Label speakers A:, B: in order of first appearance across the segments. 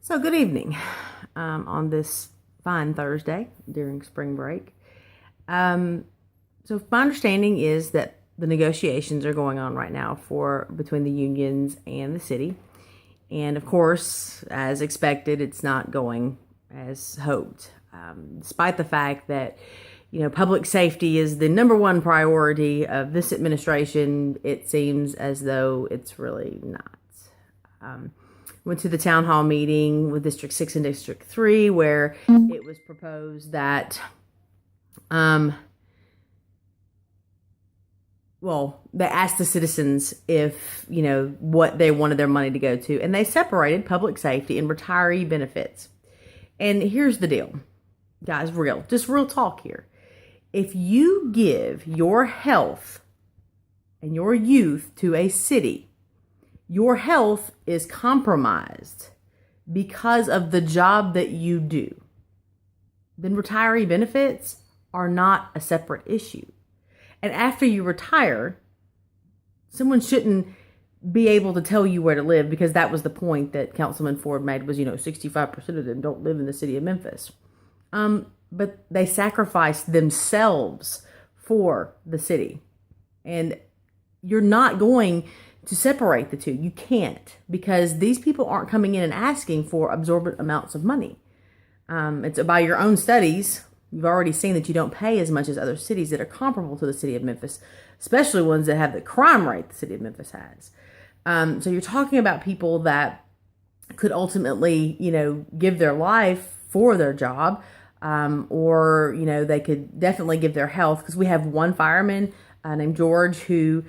A: So, good evening on this fine Thursday during spring break. So, my understanding is that the negotiations are going on right now for between the unions and the city. And of course, as expected, it's not going as hoped, despite the fact that public safety is the number one priority of this administration. It seems as though it's really not. Went to the town hall meeting with District 6 and District 3 where it was proposed that, they asked the citizens if, what they wanted their money to go to, and they separated public safety and retiree benefits. And here's the deal, guys, just real talk here. If you give your health and your youth to a city, your health is compromised because of the job that you do, then retiree benefits are not a separate issue. And after you retire, someone shouldn't be able to tell you where to live, because that was the point that Councilman Ford made was, 65% of them don't live in the city of Memphis. But they sacrificed themselves for the city. And you're not going to separate the two. You can't, because these people aren't coming in and asking for absorbent amounts of money. It's by your own studies. You've already seen that you don't pay as much as other cities that are comparable to the city of Memphis, especially ones that have the crime rate the city of Memphis has. So you're talking about people that could ultimately, give their life for their job, or, they could definitely give their health, because we have one fireman named George who,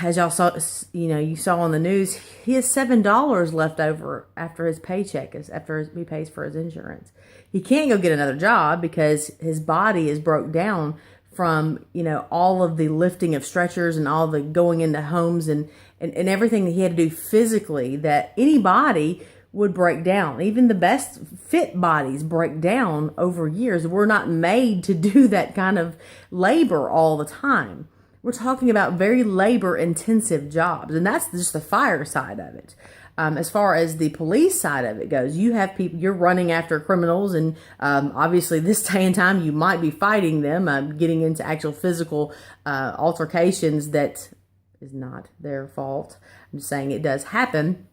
A: as y'all saw, you saw on the news, he has $7 left over after his paycheck, after he pays for his insurance. He can't go get another job because his body is broke down from, all of the lifting of stretchers and all the going into homes and everything that he had to do physically, that any body would break down. Even the best fit bodies break down over years. We're not made to do that kind of labor all the time. We're talking about very labor-intensive jobs, and that's just the fire side of it. As far as the police side of it goes, you have people, you're running after criminals, and obviously this day and time you might be fighting them, getting into actual physical altercations that is not their fault. I'm just saying it does happen.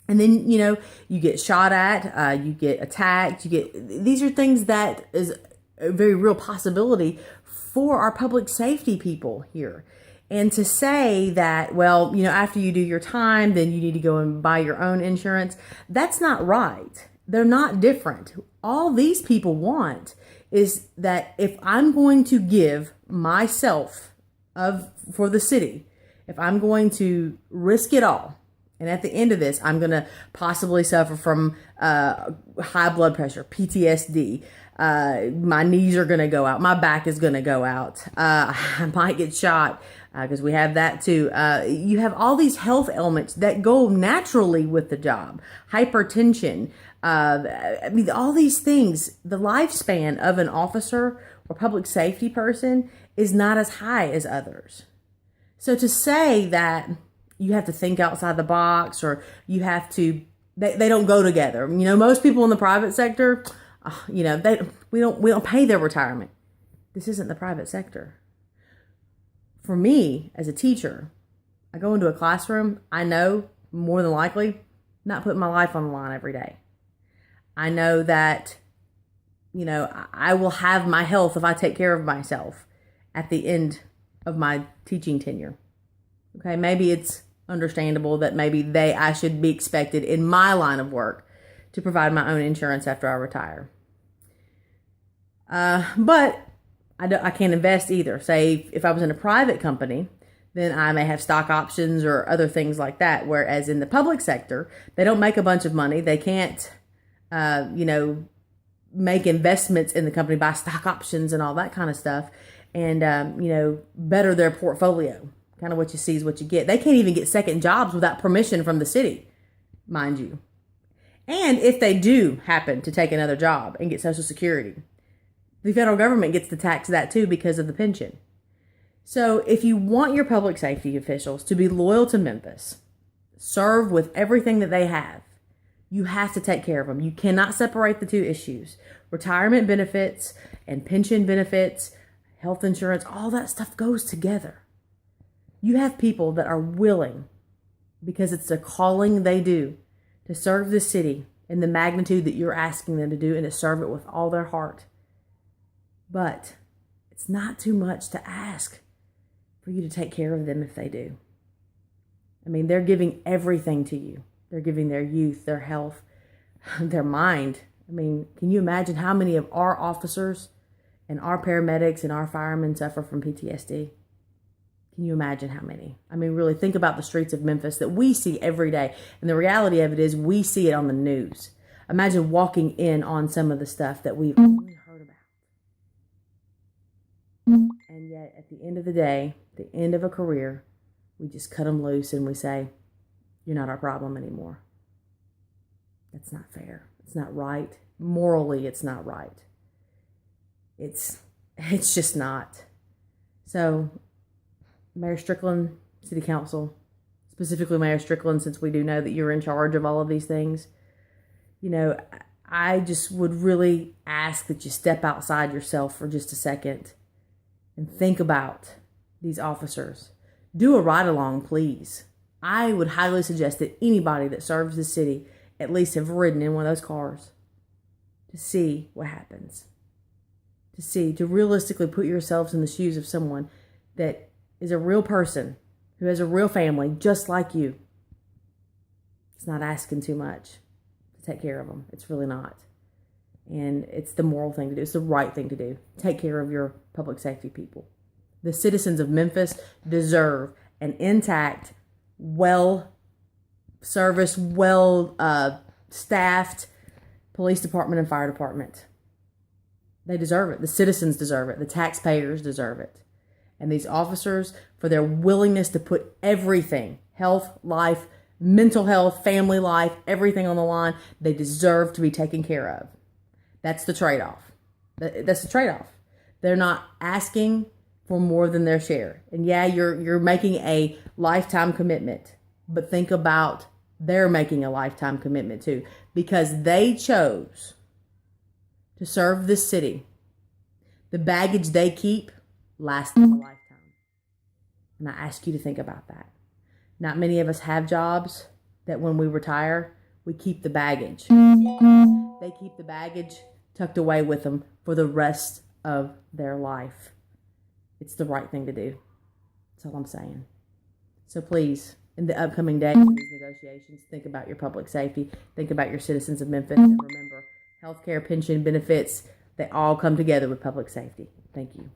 A: And then, you get shot at, you get attacked, these are things that is a very real possibility for our public safety people here. And to say that, after you do your time, then you need to go and buy your own insurance, that's not right. They're not different. All these people want is that if I'm going to give myself for the city, if I'm going to risk it all, and at the end of this, I'm going to possibly suffer from high blood pressure, PTSD. My knees are going to go out. My back is going to go out. I might get shot, because we have that too. You have all these health ailments that go naturally with the job. Hypertension. All these things. The lifespan of an officer or public safety person is not as high as others. So to say that you have to think outside the box, or you have to, they don't go together. Most people in the private sector, we don't pay their retirement. This isn't the private sector. For me, as a teacher, I go into a classroom, I know more than likely not putting my life on the line every day. I know that, I will have my health if I take care of myself at the end of my teaching tenure. Okay, maybe it's understandable that I should be expected in my line of work to provide my own insurance after I retire. But I can't invest either. Say if I was in a private company, then I may have stock options or other things like that. Whereas in the public sector, they don't make a bunch of money. They can't, make investments in the company, buy stock options and all that kind of stuff, and, better their portfolio. Kind of what you see is what you get. They can't even get second jobs without permission from the city, mind you. And if they do happen to take another job and get Social Security, the federal government gets to tax that too because of the pension. So if you want your public safety officials to be loyal to Memphis, serve with everything that they have, You have to take care of them. You cannot separate the two issues. Retirement benefits and pension benefits, health insurance, all that stuff goes together. You have people that are willing, because it's a calling they do, to serve the city in the magnitude that you're asking them to do and to serve it with all their heart. But it's not too much to ask for you to take care of them if they do. I mean, they're giving everything to you. They're giving their youth, their health, their mind. I mean, can you imagine how many of our officers and our paramedics and our firemen suffer from PTSD? Can you imagine how many? I mean, really think about the streets of Memphis that we see every day. And the reality of it is we see it on the news. Imagine walking in on some of the stuff that we've only heard about. And yet, at the end of the day, the end of a career, we just cut them loose and we say, you're not our problem anymore. That's not fair. It's not right. Morally, it's not right. It's just not. So, Mayor Strickland, City Council, specifically Mayor Strickland, since we do know that you're in charge of all of these things, you know, I just would really ask that you step outside yourself for just a second and think about these officers. Do a ride-along, please. I would highly suggest that anybody that serves the city at least have ridden in one of those cars to see what happens. To realistically put yourselves in the shoes of someone that is a real person, who has a real family, just like you. It's not asking too much to take care of them. It's really not. And it's the moral thing to do. It's the right thing to do. Take care of your public safety people. The citizens of Memphis deserve an intact, well-serviced, well-staffed police department and fire department. They deserve it. The citizens deserve it. The taxpayers deserve it. And these officers, for their willingness to put everything, health, life, mental health, family life, everything on the line, they deserve to be taken care of. That's the trade-off. That's the trade-off. They're not asking for more than their share. And yeah, you're making a lifetime commitment, but think about they're making a lifetime commitment too, because they chose to serve this city. The baggage they keep lasts a lifetime. And I ask you to think about that. Not many of us have jobs that when we retire, we keep the baggage. They keep the baggage tucked away with them for the rest of their life. It's the right thing to do. That's all I'm saying. So please, in the upcoming days of these negotiations, think about your public safety. Think about your citizens of Memphis. And remember, healthcare, pension, benefits, they all come together with public safety. Thank you.